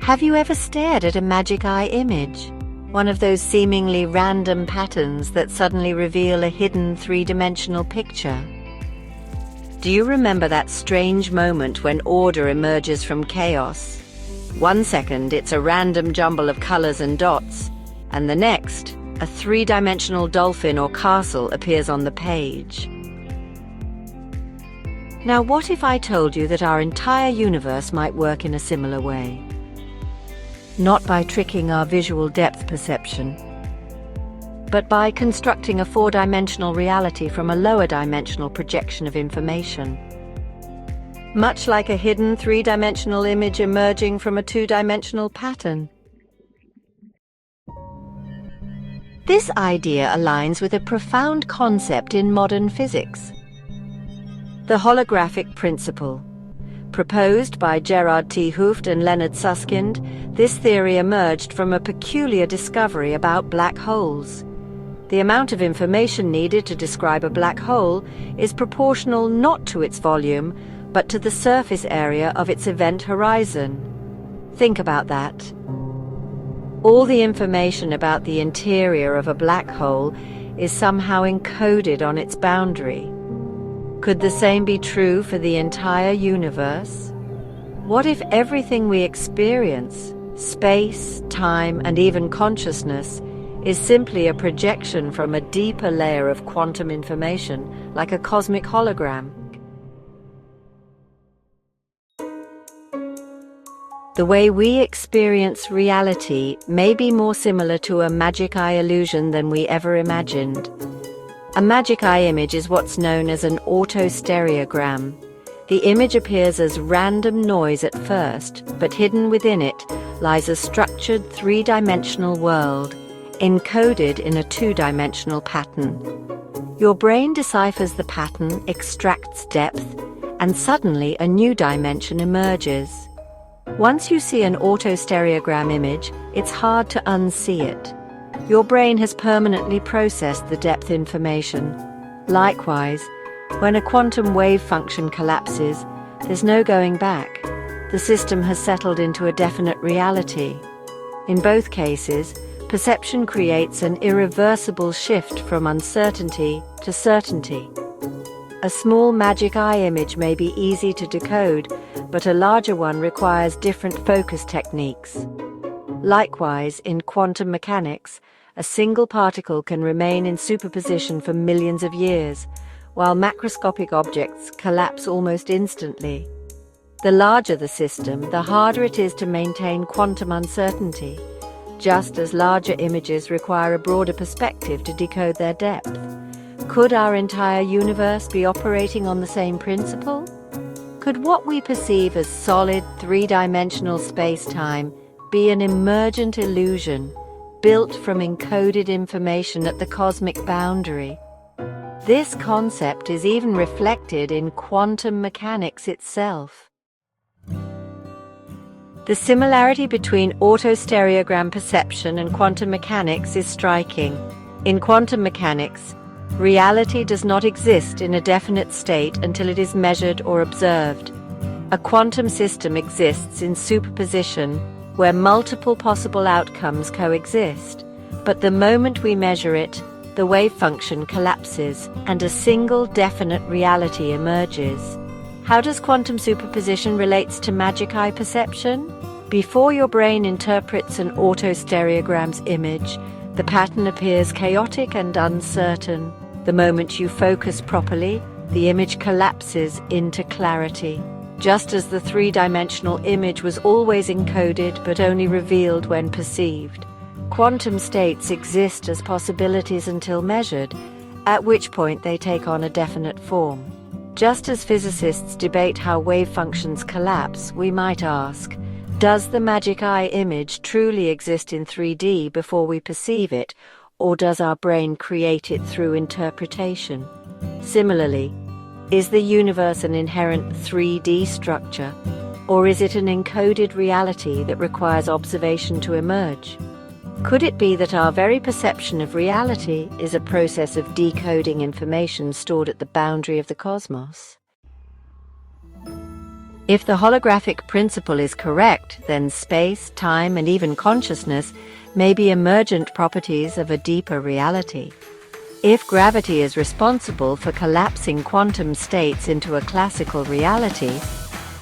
Have you ever stared at a magic eye image? One of those seemingly random patterns that suddenly reveal a hidden three-dimensional picture? Do you remember that strange moment when order emerges from chaos? One second it's a random jumble of colors and dots, and the next, a three-dimensional dolphin or castle appears on the page. Now, what if I told you that our entire universe might work in a similar way? Not by tricking our visual depth perception, but by constructing a four-dimensional reality from a lower-dimensional projection of information. Much like a hidden three-dimensional image emerging from a two-dimensional pattern. This idea aligns with a profound concept in modern physics: the holographic principle. Proposed by Gerard T. Hooft and Leonard Susskind, this theory emerged from a peculiar discovery about black holes. The amount of information needed to describe a black hole is proportional not to its volume, but to the surface area of its event horizon. Think about that. All the information about the interior of a black hole is somehow encoded on its boundary. Could the same be true for the entire universe? What if everything we experience, space, time, and even consciousness, is simply a projection from a deeper layer of quantum information, like a cosmic hologram? The way we experience reality may be more similar to a magic eye illusion than we ever imagined. A magic eye image is what's known as an autostereogram. The image appears as random noise at first, but hidden within it lies a structured three-dimensional world, encoded in a two-dimensional pattern. Your brain deciphers the pattern, extracts depth, and suddenly a new dimension emerges. Once you see an autostereogram image, it's hard to unsee it. Your brain has permanently processed the depth information. Likewise, when a quantum wave function collapses, there's no going back. The system has settled into a definite reality. In both cases, perception creates an irreversible shift from uncertainty to certainty. A small magic eye image may be easy to decode, but a larger one requires different focus techniques. Likewise, in quantum mechanics, a single particle can remain in superposition for millions of years, while macroscopic objects collapse almost instantly. The larger the system, the harder it is to maintain quantum uncertainty, just as larger images require a broader perspective to decode their depth. Could our entire universe be operating on the same principle? Could what we perceive as solid three-dimensional space-time be an emergent illusion built from encoded information at the cosmic boundary? This concept is even reflected in quantum mechanics itself. The similarity between autostereogram perception and quantum mechanics is striking. In quantum mechanics, reality does not exist in a definite state until it is measured or observed. A quantum system exists in superposition, where multiple possible outcomes coexist. But the moment we measure it, the wave function collapses and a single definite reality emerges. How does quantum superposition relate to magic eye perception? Before your brain interprets an autostereogram's image, the pattern appears chaotic and uncertain. The moment you focus properly, the image collapses into clarity. Just as the three-dimensional image was always encoded but only revealed when perceived. Quantum states exist as possibilities until measured, at which point they take on a definite form. Just as physicists debate how wave functions collapse, we might ask, does the magic eye image truly exist in 3D before we perceive it, or does our brain create it through interpretation? Similarly, is the universe an inherent 3D structure, or is it an encoded reality that requires observation to emerge? Could it be that our very perception of reality is a process of decoding information stored at the boundary of the cosmos? If the holographic principle is correct, then space, time, and even consciousness may be emergent properties of a deeper reality. If gravity is responsible for collapsing quantum states into a classical reality,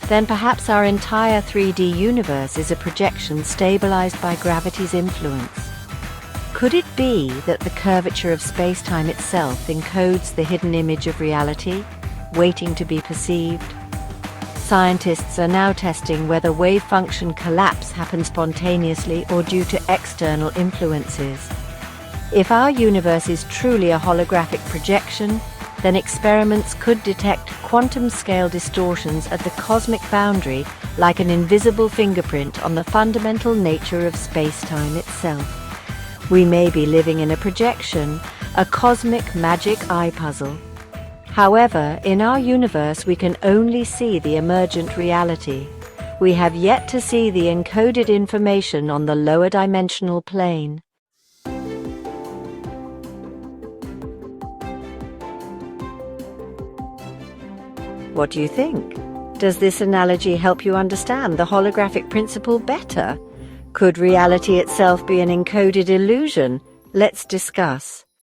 then perhaps our entire 3D universe is a projection stabilized by gravity's influence. Could it be that the curvature of space-time itself encodes the hidden image of reality, waiting to be perceived? Scientists are now testing whether wavefunction collapse happens spontaneously or due to external influences. If our universe is truly a holographic projection, then experiments could detect quantum-scale distortions at the cosmic boundary like an invisible fingerprint on the fundamental nature of space-time itself. We may be living in a projection, a cosmic magic eye puzzle. However, in our universe we can only see the emergent reality. We have yet to see the encoded information on the lower dimensional plane. What do you think? Does this analogy help you understand the holographic principle better? Could reality itself be an encoded illusion? Let's discuss.